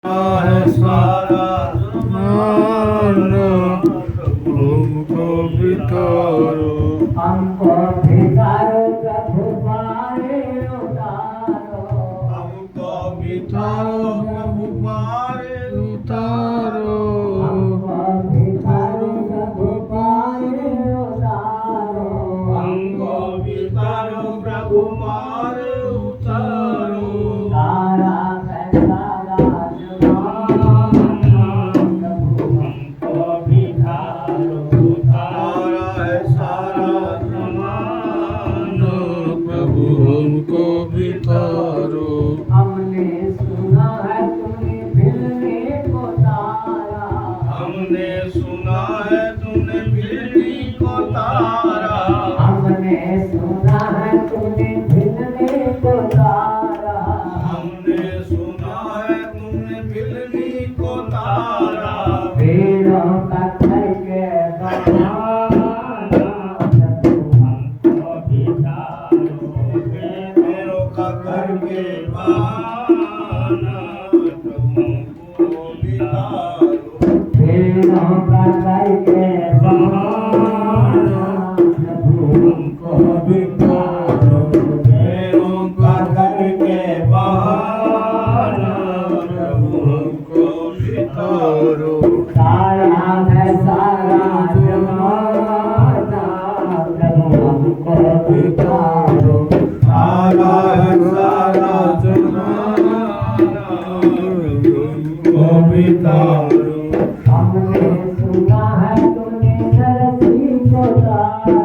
है सारा जमाना, हमको बितारो, हमको बितारो प्रभु पारे उतारो, हमको बितारो प्रभु पारे उतारो, हमको बितारो प्रभु पारे उतारो, हमको बितारो प्रभु पारे उतारो, सारा सारा जमाना प्रभु हमको बितारो सारा है सारा जमाना, प्रभु हमको बितारो, हमने सुना है तूने बिल्ली को तारा, हमने सुना है तूने बिल्ली को तारा, हमने सुना है तूने बिल्ली को तारा, हमने सुना है तूने बिल्ली को तारा, पेड़ों का करके बहाना प्रभु हमको बितारो, पेड़ों का करके बहाना, प्रभु हमको बितारो, पेड़ों का करके बहाना प्रभु हमको बितारो, पेड़ों का करके बहाना, प्रभु हमको बितारो, सारा है सारा जमाना प्रभु हमको बितारो, सारा है सारा जमाना, हमको बितारो, हमने सुना है तूने नरसी को तारा,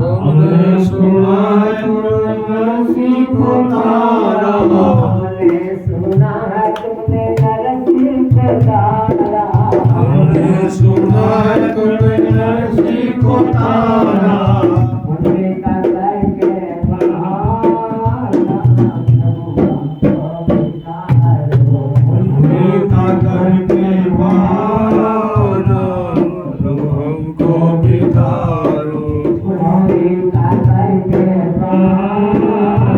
हमने सुना है तूने नरसी को तारा, हमने सुना है तूने नरसी को तारा, हमने सुना है तूने नरसी को तारा, उन्हें का करके बहाना प्रभु हमको बितारो, उन्हीं का करके बहाना, प्रभु हमको बितारो, उन्हें का करके बहाना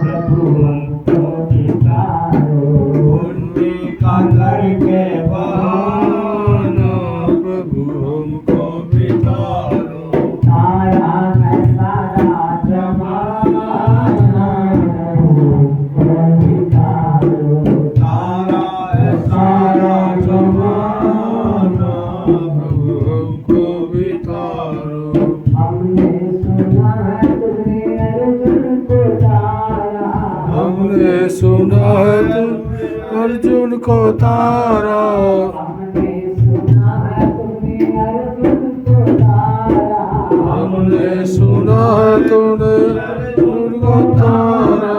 प्रभु हमको बितारो, उन्हीं का करके बहाना, प्रभु हमको बितारो, सारा है सारा जमाना प्रभु हमको बितारो, सारा है सारा जमाना, प्रभु हमको बितारो, हमने सुना है तूने अर्जुन को तारा, हमने सुना है तू अर्जुन को तारा, हमने सुना है तूने अर्जुन को तारा, हमने सुना है तूने अर्जुन को तारा,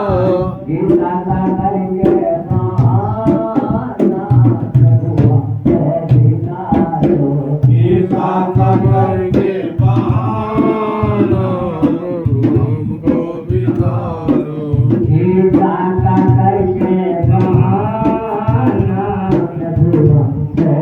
गीता का करके बहाना प्रभु हमको बितारो, गीता का करके बहाना, प्रभु हमको बितारो, गीता का करके बहाना प्रभु हमको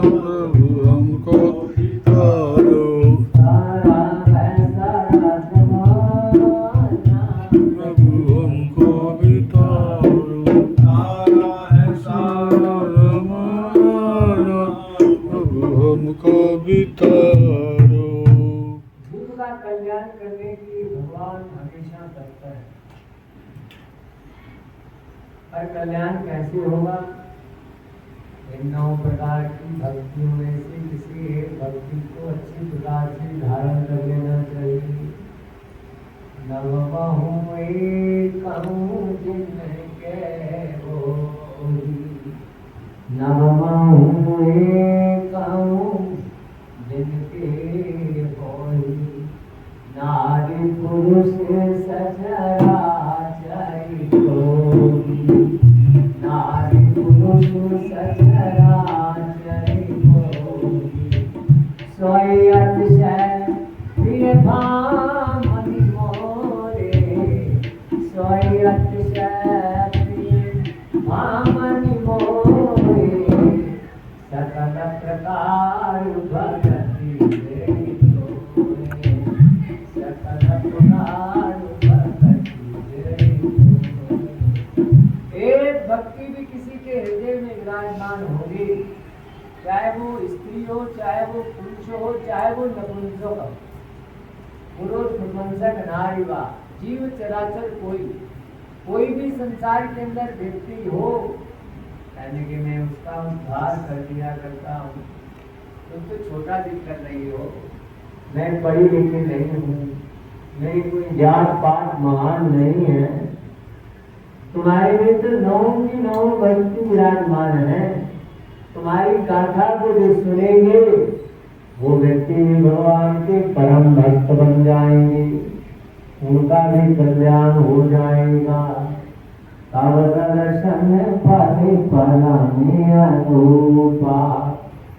प्रभु हमको तारो सारा है सारा जमाना प्रभु हमको बितारो सारा है सारा जमाना प्रभु हमको बितारो। जीव का कल्याण करने की भगवान हमेशा करता है। पर कल्याण कैसे होगा? इन 9 प्रकार की भक्तियों में से किसी एक भक्ति को अच्छी प्रकार से धारण कर लेना चाहिए। नवमहु एकहु जिनके होई, नवमहु एकहु जिनके होई, नारी पुरुष सचराचर कोई, नारी पुरुष सचराचर कोई, सोई अतिशय प्रिय भामनि मोरे, सोई अतिशय प्रिय भामनि मोरे, सकल प्रकार भगति देहि तोरे, सकल प्रकार भगति देहि तोरे। एक भक्ति भी किसी के हृदय में विराजमान होगी, चाहे वो स्त्री हो, चाहे वो पुरुष हो, चाहे वो नपुंसक हो, पुरुष नपुंसक नारी वा जीव चराचर कोई भी संसार के अंदर व्यक्ति हो, यानी कि मैं उसका उद्धार कर दिया करता हूँ। तुम तो छोटा दिक्कत नहीं हो, मैं पढ़ी लिखी नहीं हूँ, मेरी कोई जात पात महान नहीं है, तुम्हारे में तो 9 की 9 भक्ति विराजमान है। तुम्हारी गाथा को जो सुनेंगे वो व्यक्ति भगवान के परम भक्त बन जाएंगे, उनका भी कल्याण हो जाएगा। तब दर्शन पाने पराने अनुपा,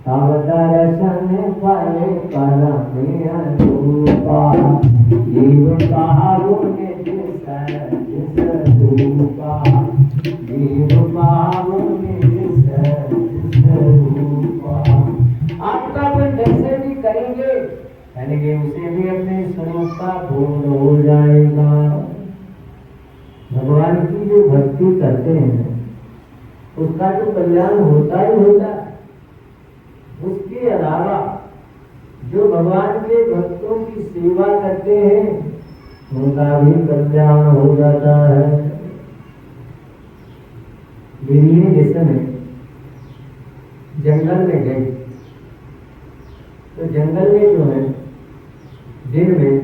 तब दर्शन पाने पराने अनुपा, जीव पावो निज सहज रूपा, जीव पावो निज सहज रूपा। आपका कोई दर्शन भी करेंगे यानी कि उसे भी अपने स्वरूप का बोध हो जाएगा। भगवान की जो भक्ति करते हैं उसका जो कल्याण होता ही होता है। उसके अलावा जो भगवान के भक्तों की सेवा करते हैं उनका भी कल्याण हो जाता है। बिल्ली जिसमें जंगल में गई तो जंगल में जो है दिन में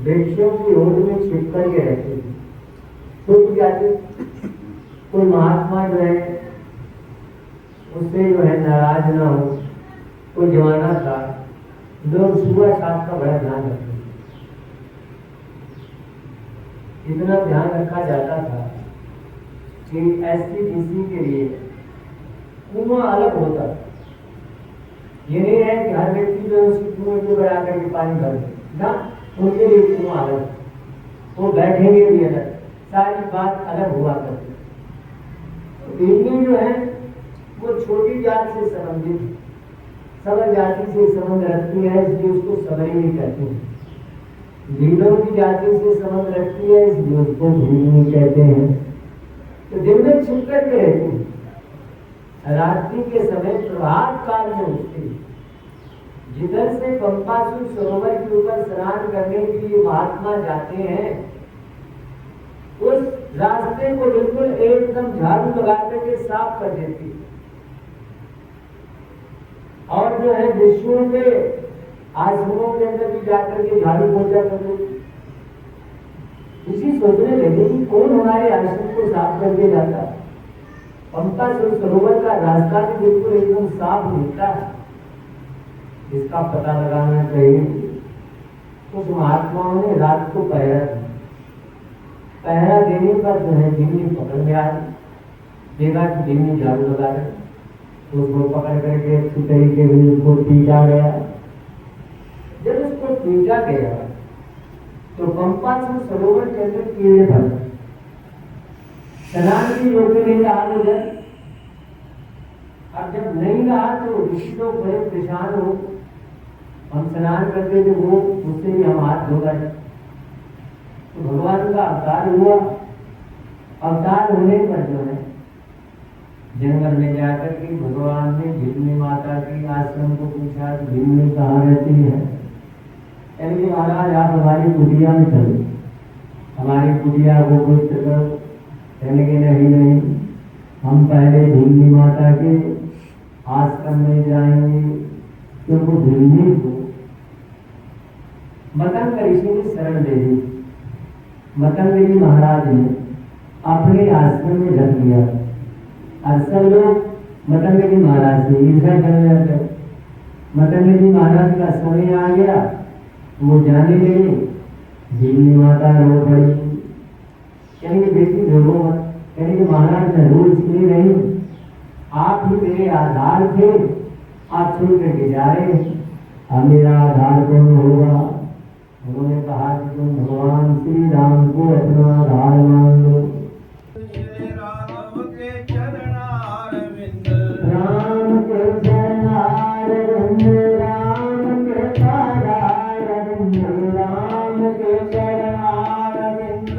वृक्षों की ओट में छिप करके रहती थी। तो जाती कोई महात्मा जो है उससे जो है नाराज ना हो, कोई जमाना था लोग सुबह शाम का बड़ा ध्यान रखते, इतना ध्यान रखा जाता था कि SPDC के लिए कुआं अलग होता था। ये नहीं है कि हर व्यक्ति जो उसी कुएं को बना करके पानी भर ना, उनके लिए कुआं अलग, वो बैठेंगे भी अलग, सारी बात अलग हुआ करती। तो बिल्ली जो है वो छोटी जात से संबंधित सबल जाति से संबंध रखती है, इसलिए उसको सबरी नहीं कहते हैं। भीलों की जाति से संबंध रखती है, इसलिए उसको भीलनी कहते हैं। तो दिन में छुप करके रहती है, रात्रि के समय प्रभात काल में उठती है। जिधर से पंपासुर सरोवर के ऊपर स्नान करने के लिए महात्मा जाते हैं उस रास्ते को बिल्कुल एकदम झाड़ू लगा करके साफ कर देती है। और जो है विष्णु के आश्रमों के अंदर भी जाकर के झाड़ू पोछा कर देती। इसी सोचने लगे कि कौन हमारे आश्रम को साफ करके जाता है। पंपासुर सरोवर का रास्ता भी बिल्कुल एकदम साफ दिखता है, इसका पता लगाना चाहिए। उस महात्माओं ने रात को पहरा दिया। पहरा देने पर जो है बिल्ली पकड़ में आई, देखा कि बिल्ली झाड़ू लगा रहे, उसको पकड़ करके अच्छी तरीके से उसको पीटा गया। जब उसको पीटा गया तो पंपासुर सरोवर के अंदर कीड़े भर गए। स्नान की रोटी नहीं कहा मुझे, अब जब नहीं रहा तो ऋषि तो बड़े परेशान हो, हम स्नान करते थे वो उससे भी हम हाथ धो गए। तो भगवान का अवतार हुआ। अवतार होने पर जो है जंगल में जाकर के भगवान ने भिल्ली माता की आश्रम को पूछा कि भिल्ली कहाँ रहती है। कहने कि महाराज आप हमारी कुटिया में चलो, हमारी कुटिया को पवित्र करो। कहने के नहीं, हम पहले भिल्ली माता के आश्रम में जाएंगे, क्योंकि भिल्ली को मतंग ऋषि ने शरण दे दी। मतंग जी महाराज ने अपने आश्रम में रख दिया। और सब लोग मतंग जी महाराज से ईर्ष्या करने लगे। मतंग जी महाराज का समय आ गया, वो जाने लगे। भिल्ली माता रो पड़ी। कहेंगे बेटी रो मत। कहेंगे महाराज मैं रोज इसलिए नहीं, आप ही मेरे आधार थे, आप छोड़ करके जा रहे हैं, अब मेरा आधार कौन होगा। उन्होंने कहा कि तुम भगवान श्री राम को अपना आधार मान लो। राम के चरणारविंद, राम के चरणारविंद, राम के चरणारविंद, राम के चरणारविंद,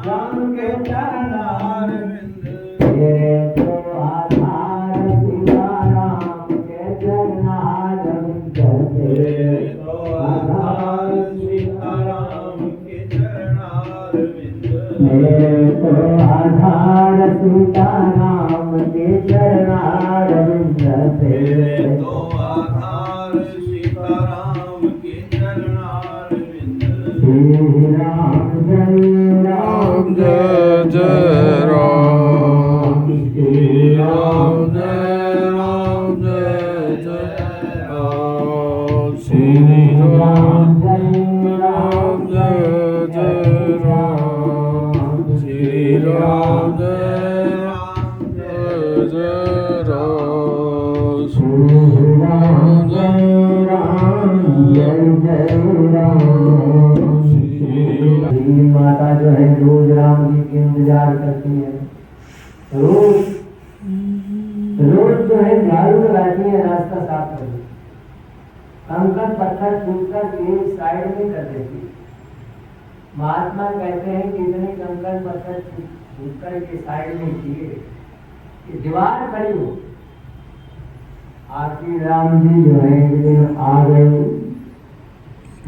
राम के चरणारविंद। तेरे तो आधार सीताराम के चरणारविंद, तेरे तो आधार सीताराम के चरणारविंद, मेरे तो आधार सीताराम के चरणारविंद, तेरे तो आधार सीताराम के चरणारविंद। श्री राम जय राम जय जय राम, श्री राम जय राम जय जय राम, श्री राम जय राम जय जय राम, श्री राम जय राम जय जय राम, श्री राम जय राम जय जय राम। श्री माता जो है रोज राम जी के इंतजार करती है। रोज जो है झाड़ू लगाती है, रास्ता साफ कर देती, कंकड़ पत्थर टूटकर एक साइड में कर देती। महात्मा कहते हैं कि इतने कंकड़ पत्थर टूटकर के साइड में किए कि दीवार खड़ी हो। आखिर राम जी जो है एक दिन आ गए।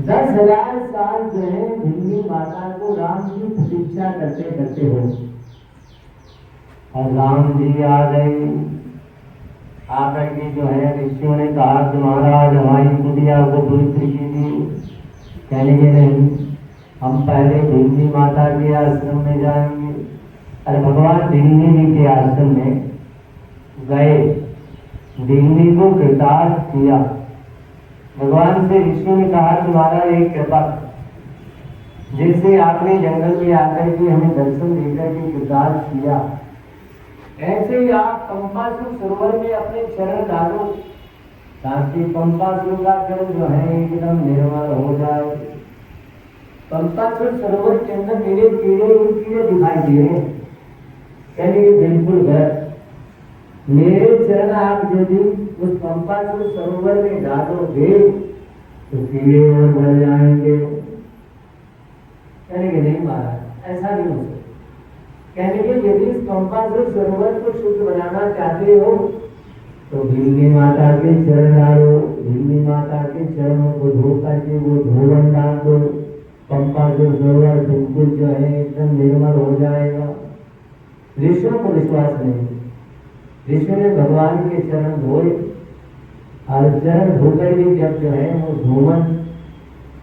10,000 साल जो है भिल्ली माता को राम जी प्रतीक्षा करते करते हो, और राम जी आ गए। आकर के जो है ऋषियों ने कहा कि महाराज हमारी कुटिया को पवित्र कीजिए। कहने के नहीं, हम पहले भिल्ली माता के आश्रम में जाएंगे। अरे भगवान भिल्ली जी के आश्रम में गए, भिल्ली को कृतार्थ किया। भगवान से ऋषियों ने कहा कि महाराज एक कृपा, जैसे आपने जंगल में आकर के हमें दर्शन देकर के कृतार्थ किया, ऐसे ही आप पंपासुर सरोवर में अपने चरण डालो, ताकि पंपासुर का जल जो है एकदम निर्मल हो जाए। पंपासुर सरोवर के अंदर मेरे कीड़े दिखाई दे रहे हैं। कहने के बिल्कुल गलत। मेरे चरण आप यदि उस पंपासुर सरोवर में डालोगे तो कीड़े और बढ़ जाएंगे। कहने के नहीं महाराज ऐसा नहीं हो सकता। कहने के यदि इस पंपासुर सरोवर को शुद्ध बनाना चाहते हो तो भिल्ली माता के चरण डालो। भिल्ली माता के चरणों को धो करके वो धोवन डाल दो, पंपासुर सरोवर बिल्कुल जो है एकदम निर्मल हो जाएगा। ऋषियों को विश्वास नहीं। ऋषियों ने भगवान के चरण धोए, और चरण धोकर भी जब जो है वो धोवन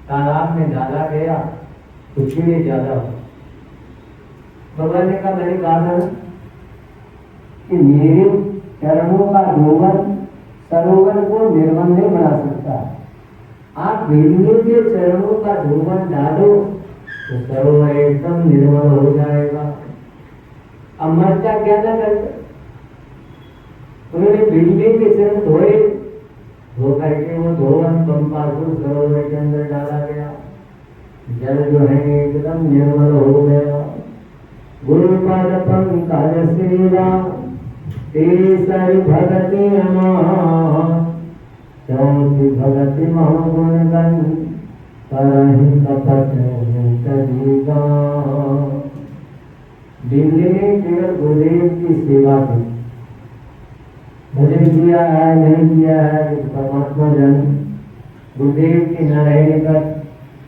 तालाब में डाला गया तो कीड़े ज्यादा हो। भगवान ने कहा मैंने कहा था कि मेरे चरणों का धोवन सरोवर को निर्मल नहीं बना सकता। आप भिल्ली के चरणों का धोवन डालो तो सरोवर एकदम निर्मल हो जाएगा। अब मर्चा क्या ना करते, उन्होंने भिल्ली के चरण धोए, धो करके वो धोवन पंपासुर सरोवर के अंदर डाला गया। जल जो है एकदम निर्मल हो गया। गुरुपाद पंकज सेवा तीसरी भगति चौथी भगति महगुण गण करहि कपट तरीका। दिल्ली में केवल गुरुदेव की सेवा की, भजन किया है नहीं किया है परमात्मा जन। गुरुदेव के न रहने पर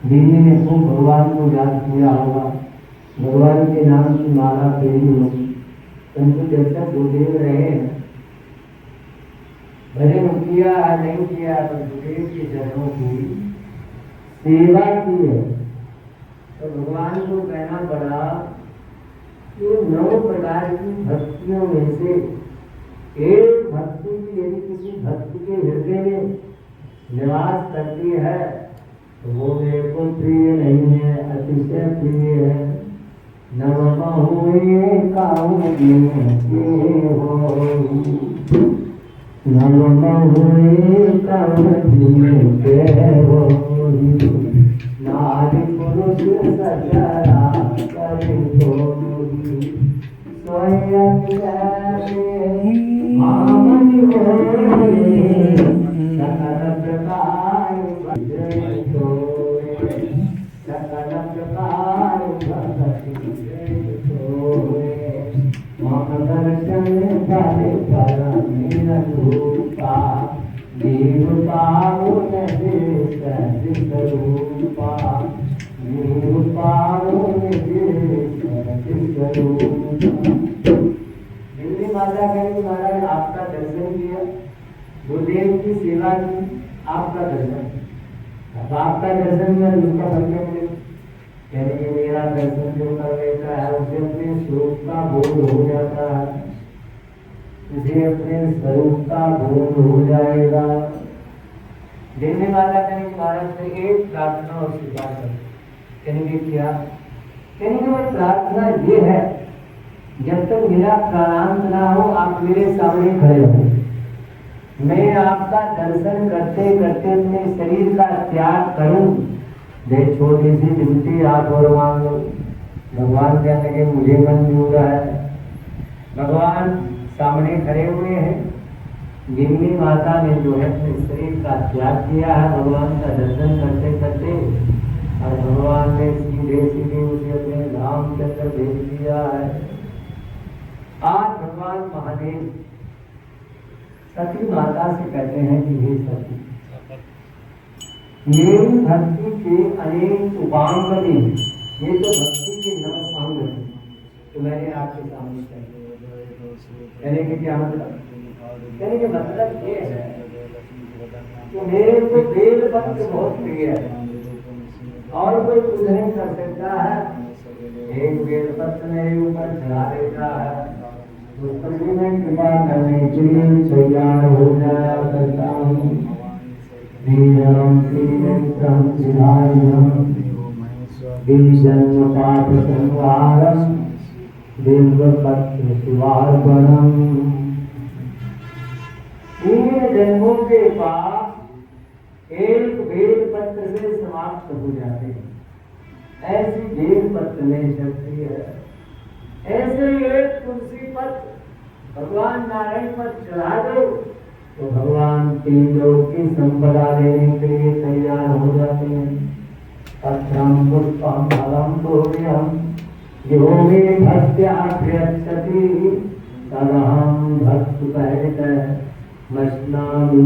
दिल्ली में खूब भगवान को याद किया होगा, भगवान के नाम की माला फेरी होगी, परंतु जब तक गुरुदेव रहे हैं भजन किया है नहीं किया पर गुरुदेव के चरणों की सेवा की है। तो भगवान को कहना पड़ा कि 9 प्रकार की भक्तियों में से एक भक्ति की यदि किसी भक्ति के हृदय में निवास करती है तो वो मेरे को प्रिय नहीं है, अतिशय प्रिय है। नव बहुए काऊ नव बहुए काऊ नारी पुरुष सजरा करी स्वयं मामनि सकल प्रकार सकल प्रकार दर्शन करे परमीन रूपा दीवता रूपा दीवता दिल्ली माता कहेंगे महाराज आपका दर्शन किया, गुरुदेव की सेवा की, आपका दर्शन। अब आपका दर्शन में उनका भक्त कहेंगे मेरा दर्शन जो कर लेता है उसे अपने स्वरूप का बोध हो जाता है, उसे अपने स्वरूप का बोध हो जाएगा। दिल्ली माता कहेंगे महाराज से एक प्रार्थना और स्वीकार कर। कहेंगे क्या? कहेंगे वो प्रार्थना ये है जब तक मेरा प्राणांत ना हो आप मेरे सामने खड़े हो, मैं आपका दर्शन करते करते अपने शरीर का त्याग करूं। देख छोटी सी विनती आप और मांग लो। भगवान कहते कि मुझे मंजूर है। भगवान सामने खड़े हुए हैं। गिन्नी माता ने जो है अपने शरीर का त्याग किया है भगवान का दर्शन करते करते, और भगवान ने सीधे सीधे उसे अपने धाम के अंदर भेज दिया है। आज भगवान महादेव सती माता से कहते हैं कि हे सती, मेरी भक्ति के अनेक उपांग बने, ये तो भक्ति के 9 अंग हैं, तो मैंने आपके सामने कहने के क्या मतलब? कहने के मतलब ये है कि मेरे को बेल पत्र बहुत प्रिय है और कोई कुछ नहीं कर सकता है। एक बेल पत्र मेरे ऊपर चढ़ा देता है, उस पर भी मैं कृपा करने के लिए तैयार हो जाया करता हूँ। जन्म पाठ संहारम बिल्वपत्र शिवार्पणम। 3 जन्मों के बाद एक बेल पत्र से समाप्त हो जाते हैं। ऐसी बेल पत्र में शक्ति है। ऐसे एक तुलसी पत्र भगवान नारायण पर चढ़ा दो तो भगवान 3 लोक की संपदा लेने के लिए तैयार हो जाते हैं। पत्रम पुष्पम फलम भोग्यम यो मे भक्त्या प्रयच्छति तदहं भक्त कहते मस्नामि